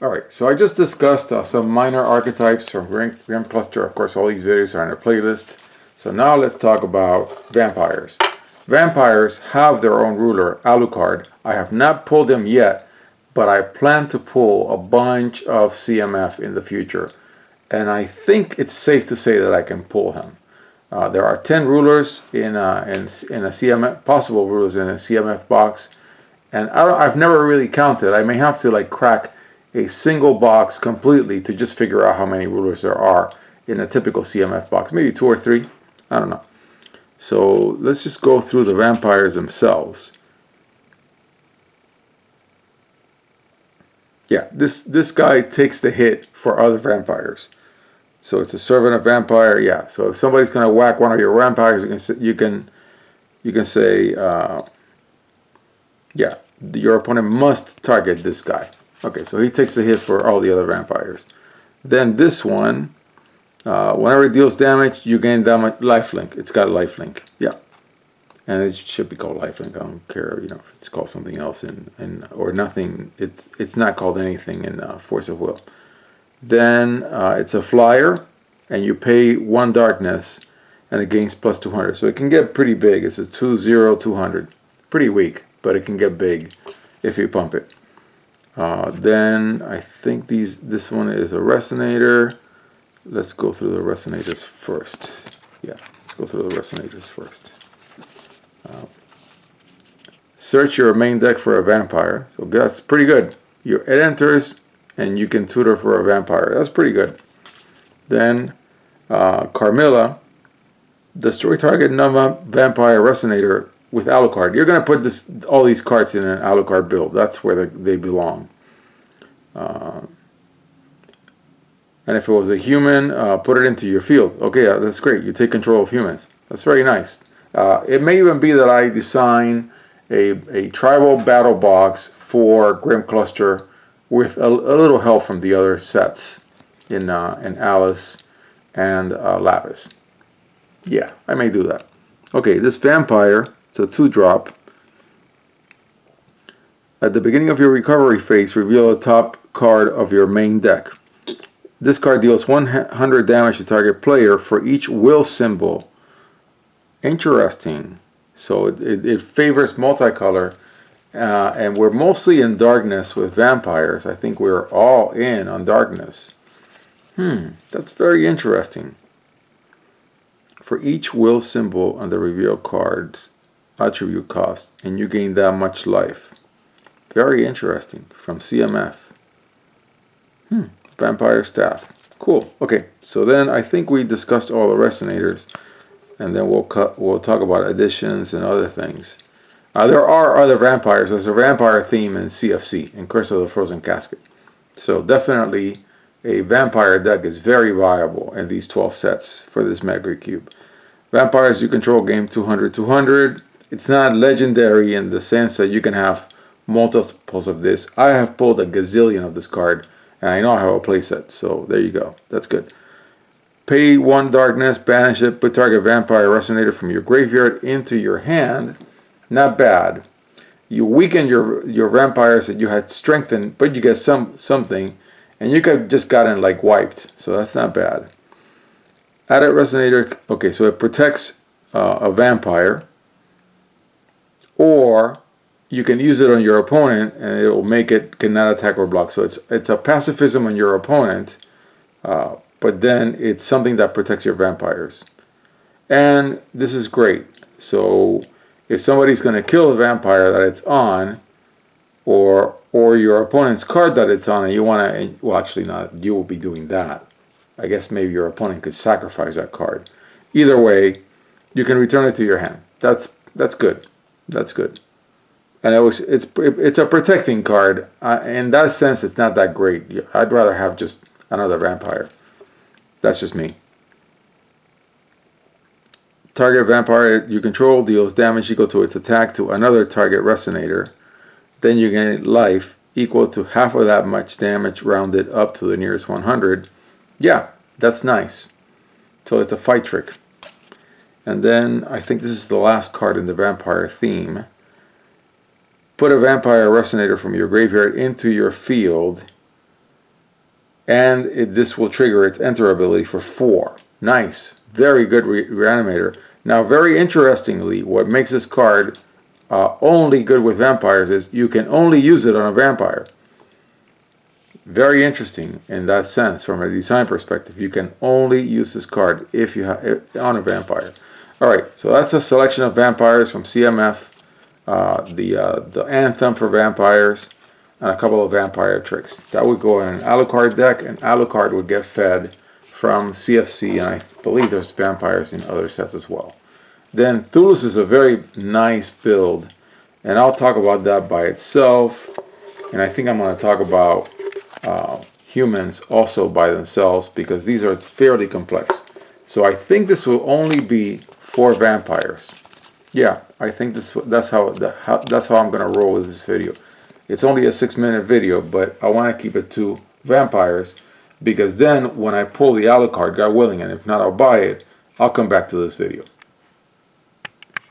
Alright, so I just discussed some minor archetypes from Grimm Cluster. Of course, all these videos are in a playlist. So now let's talk about vampires. Vampires have their own ruler, Alucard. I have not pulled them yet, but I plan to pull a bunch of CMF in the future. And I think it's safe to say that I can pull him. There are 10 rulers in a CMF, possible rulers in a CMF box. And I've never really counted. I may have to like crack a single box completely to just figure out how many rulers there are in a typical CMF box. Maybe 2 or 3. I don't know. So let's just go through the vampires themselves. Yeah, this guy takes the hit for other vampires. So it's a servant of vampire. Yeah. So if somebody's gonna whack one of your vampires, you can say, yeah, your opponent must target this guy. Okay, so he takes the hit for all the other vampires. Then this one, whenever it deals damage, you gain damage lifelink. It's got a lifelink. Yeah. And it should be called lifelink. I don't care, you know, if it's called something else or nothing. It's not called anything in Force of Will. Then it's a flyer, and you pay 1 darkness, and it gains plus 200. So it can get pretty big. It's a 2/0/200. Pretty weak, but it can get big if you pump it. Then I think this one is a resonator. Let's go through the resonators first. Yeah, let's go through the resonators first. Search your main deck for a vampire. So that's pretty good. It enters, and you can tutor for a vampire. That's pretty good. Then Carmilla, destroy target non-vampire resonator with Alucard. You're going to put all these cards in an Alucard build. That's where they belong. And if it was a human, put it into your field. Okay, yeah, that's great. You take control of humans. That's very nice. It may even be that I design a tribal battle box for Grimm Cluster with a little help from the other sets in Alice and Lapis. Yeah, I may do that. Okay, this vampire, it's a 2-drop. At the beginning of your recovery phase, reveal the top card of your main deck. This card deals 100 damage to target player for each will symbol. Interesting. So it favors multicolor, and we're mostly in darkness with vampires. I think we're all in on darkness. That's very interesting. For each will symbol on the reveal card's attribute cost, and you gain that much life. Very interesting. From CMF. Vampire staff. Cool. Okay, so then I think we discussed all the resonators, and then we'll talk about additions and other things. There are other vampires. There's a vampire theme in CFC, in Curse of the Frozen Casket. So definitely a vampire deck is very viable in these 12 sets for this megacube. Vampires you control game 200/200. It's not legendary in the sense that you can have multiples of this. I have pulled a gazillion of this card, and I know I have a playset, so there you go. That's good. Pay 1 darkness, banish it, put target vampire resonator from your graveyard into your hand. Not bad. You weaken your vampires that you had strengthened, but you get something, and you could just gotten like wiped, so that's not bad. Added resonator. Okay, so it protects a vampire, or you can use it on your opponent, and it will make it cannot attack or block. So it's a pacifism on your opponent, but then it's something that protects your vampires, and this is great. So if somebody's going to kill the vampire that it's on, or your opponent's card that it's on, and you want to, well, actually not, you will be doing that. I guess maybe your opponent could sacrifice that card. Either way, you can return it to your hand. That's good. That's good. And it's a protecting card. In that sense, it's not that great. I'd rather have just another vampire. That's just me. Target vampire you control deals damage equal to its attack to another target resonator. Then you gain life equal to half of that much damage rounded up to the nearest 100. Yeah, that's nice. So it's a fight trick. And then I think this is the last card in the vampire theme. Put a vampire resonator from your graveyard into your field and this will trigger its enter ability for 4. Nice. Very good reanimator. Now, very interestingly, what makes this card only good with vampires is you can only use it on a vampire. Very interesting in that sense from a design perspective. You can only use this card if you have on a vampire. All right, so that's a selection of vampires from CMF, the Anthem for vampires, and a couple of vampire tricks. That would go in an Alucard deck, and Alucard would get fed from CFC, and I believe there's vampires in other sets as well. Then Thulus is a very nice build, and I'll talk about that by itself, and I think I'm going to talk about humans also by themselves because these are fairly complex. So I think this will only be for vampires. Yeah, I think that's how I'm going to roll with this video. It's only a 6-minute video, but I want to keep it to vampires because then when I pull the Alucard, God willing, and if not I'll buy it, I'll come back to this video.